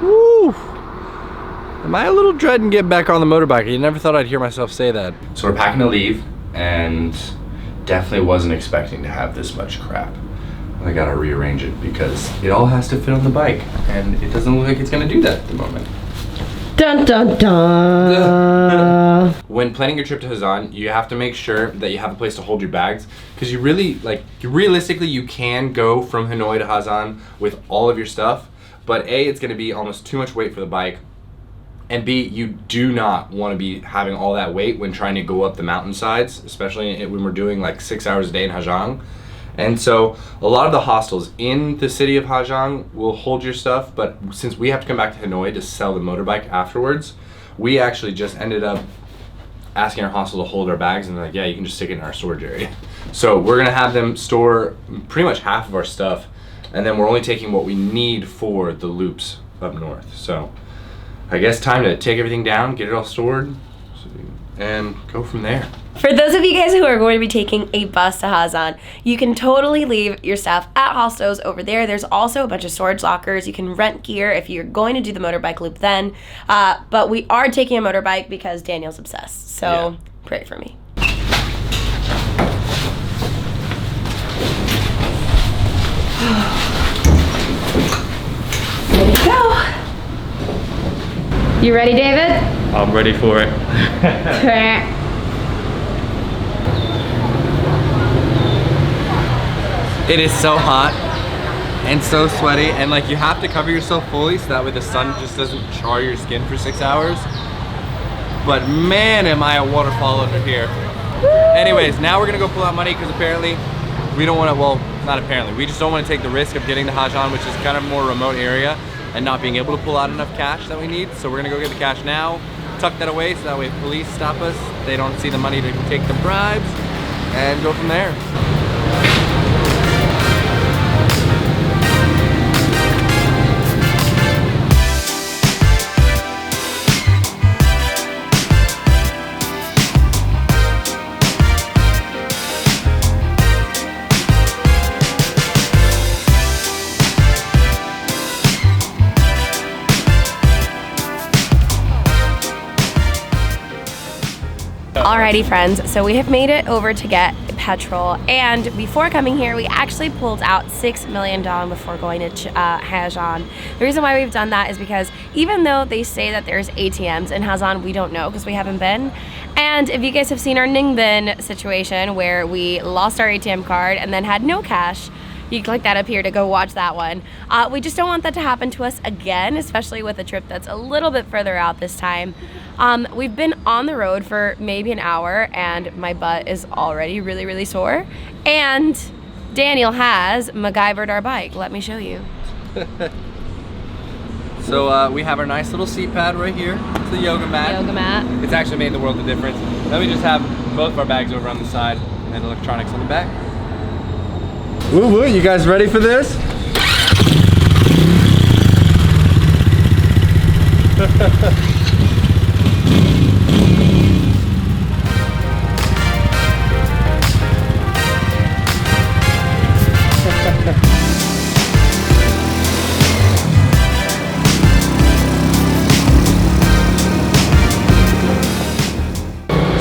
Woo! Am I a little dreading getting back on the motorbike? I never thought I'd hear myself say that. So we're packing to leave, and definitely wasn't expecting to have this much crap. I gotta rearrange it because it all has to fit on the bike, and it doesn't look like it's gonna do that at the moment. Dun dun dun. When planning your trip to Ha Giang, you have to make sure that you have a place to hold your bags, because you really, realistically, you can go from Hanoi to Ha Giang with all of your stuff, but A, it's gonna be almost too much weight for the bike, and B, you do not want to be having all that weight when trying to go up the mountainsides, especially when we're doing like 6 hours a day in Ha Giang. And so a lot of the hostels in the city of Ha Giang will hold your stuff, but since we have to come back to Hanoi to sell the motorbike afterwards, we actually just ended up asking our hostel to hold our bags, and they're like, yeah, you can just stick it in our storage area. So we're gonna have them store pretty much half of our stuff, and then we're only taking what we need for the loops up north. So I guess time to take everything down, get it all stored, and go from there. For those of you guys who are going to be taking a bus to Ha Giang, you can totally leave your stuff at hostels over there. There's also a bunch of storage lockers. You can rent gear if you're going to do the motorbike loop then. But we are taking a motorbike because Daniel's obsessed. So yeah. Pray for me. Ready to go. You ready, David? I'm ready for it. It is so hot and so sweaty, and like you have to cover yourself fully so that way the sun just doesn't char your skin for 6 hours. But man, am I a waterfall under here. Anyways, now we're gonna go pull out money because apparently we don't want to, well, not apparently, we just don't want to take the risk of getting to Ha Giang, which is kind of a more remote area, and not being able to pull out enough cash that we need. So we're gonna go get the cash now, tuck that away so that way if police stop us, they don't see the money to take the bribes, and go from there. Alrighty friends, so we have made it over to get petrol, and before coming here we actually pulled out 6 million dong before going to Ha Giang. The reason why we've done that is because even though they say that there's ATMs in Ha Giang, we don't know because we haven't been. And if you guys have seen our Ninh Binh situation where we lost our ATM card and then had no cash, you can click that up here to go watch that one. We just don't want that to happen to us again, especially with a trip that's a little bit further out this time. We've been on the road for maybe an hour and my butt is already really, really sore. And Daniel has MacGyvered our bike. Let me show you. So we have our nice little seat pad right here. It's the yoga mat. Yoga mat. It's actually made the world of difference. Then we just have both of our bags over on the side and electronics on the back. Woo woo, you guys ready for this?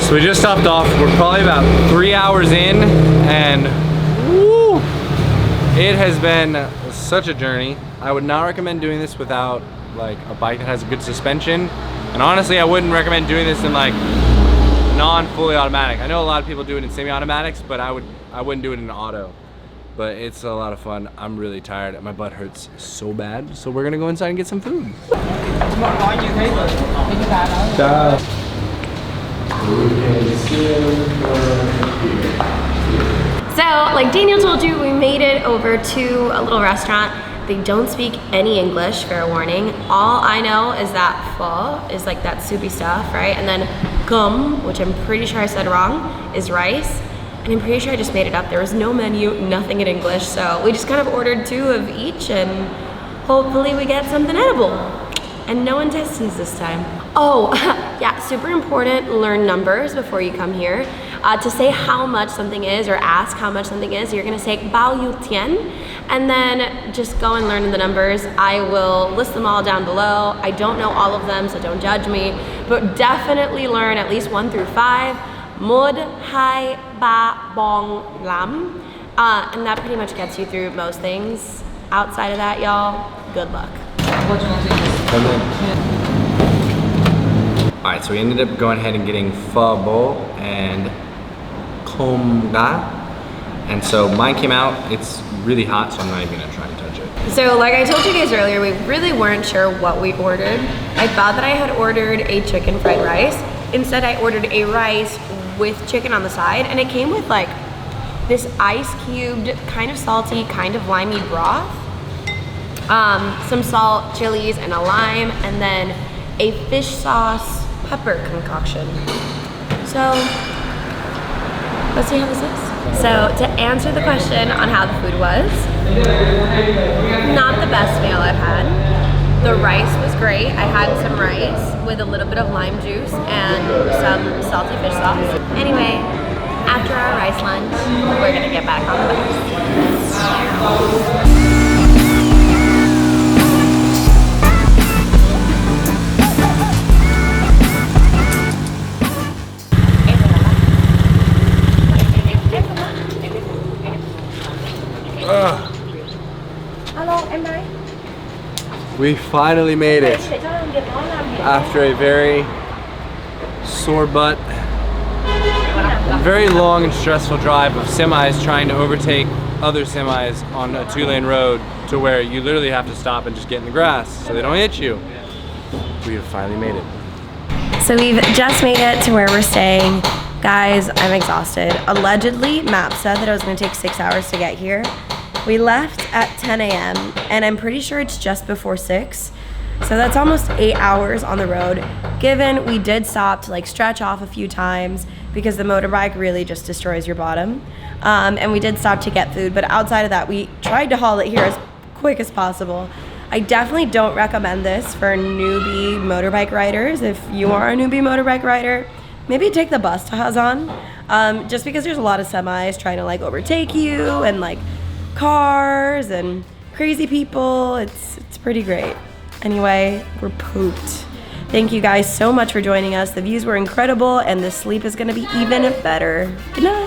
So we just stopped off. We're probably about 3 hours in, and woo, it has been such a journey. I would not recommend doing this without like a bike that has a good suspension. And honestly, I wouldn't recommend doing this in like non-fully automatic. I know a lot of people do it in semi-automatics, but I wouldn't do it in auto. But it's a lot of fun. I'm really tired and my butt hurts so bad. So we're gonna go inside and get some food. So, like Daniel told you, we made it over to a little restaurant. They don't speak any English, fair warning. All I know is that pho is like that soupy stuff, right? And then gum, which I'm pretty sure I said wrong, is rice. And I'm pretty sure I just made it up. There was no menu, nothing in English. So we just kind of ordered 2 of each and hopefully we get something edible. And no intestines this time. Oh, yeah, super important, learn numbers before you come here. To say how much something is or ask how much something is, you're gonna say bao yu tian, and then just go and learn the numbers. I will list them all down below. I don't know all of them, so don't judge me, but definitely learn at least 1 through 5. Mud, hai, ba, bong, lam. And that pretty much gets you through most things. Outside of that, y'all, good luck. Alright, so we ended up going ahead and getting pho bo and kom ga. And so mine came out, it's really hot, so I'm not even gonna try and touch it. So like I told you guys earlier, we really weren't sure what we ordered. I thought that I had ordered a chicken fried rice. Instead, I ordered a rice with chicken on the side, and it came with like this ice cubed, kind of salty, kind of limey broth. Some salt, chilies, and a lime, and then a fish sauce pepper concoction. So let's see how this is. So to answer the question on how the food was, not the best meal I've had. The rice was great. I had some rice with a little bit of lime juice and some salty fish sauce. Anyway, after our rice lunch, we're gonna get back on the bus. We finally made it after a very sore butt, very long and stressful drive of semis trying to overtake other semis on a 2-lane road to where you literally have to stop and just get in the grass so they don't hit you. We have finally made it. So we've just made it to where we're staying. Guys, I'm exhausted. Allegedly, Maps said that it was gonna take 6 hours to get here. We left at 10 a.m. and I'm pretty sure it's just before 6. So that's almost 8 hours on the road. Given we did stop to like stretch off a few times because the motorbike really just destroys your bottom. And we did stop to get food, but outside of that, we tried to haul it here as quick as possible. I definitely don't recommend this for newbie motorbike riders. If you are a newbie motorbike rider, maybe take the bus to Ha Giang, just because there's a lot of semis trying to like overtake you and like cars and crazy people. It's pretty great. Anyway, we're pooped. Thank you guys so much for joining us. The views were incredible and the sleep is gonna be even better. Good night.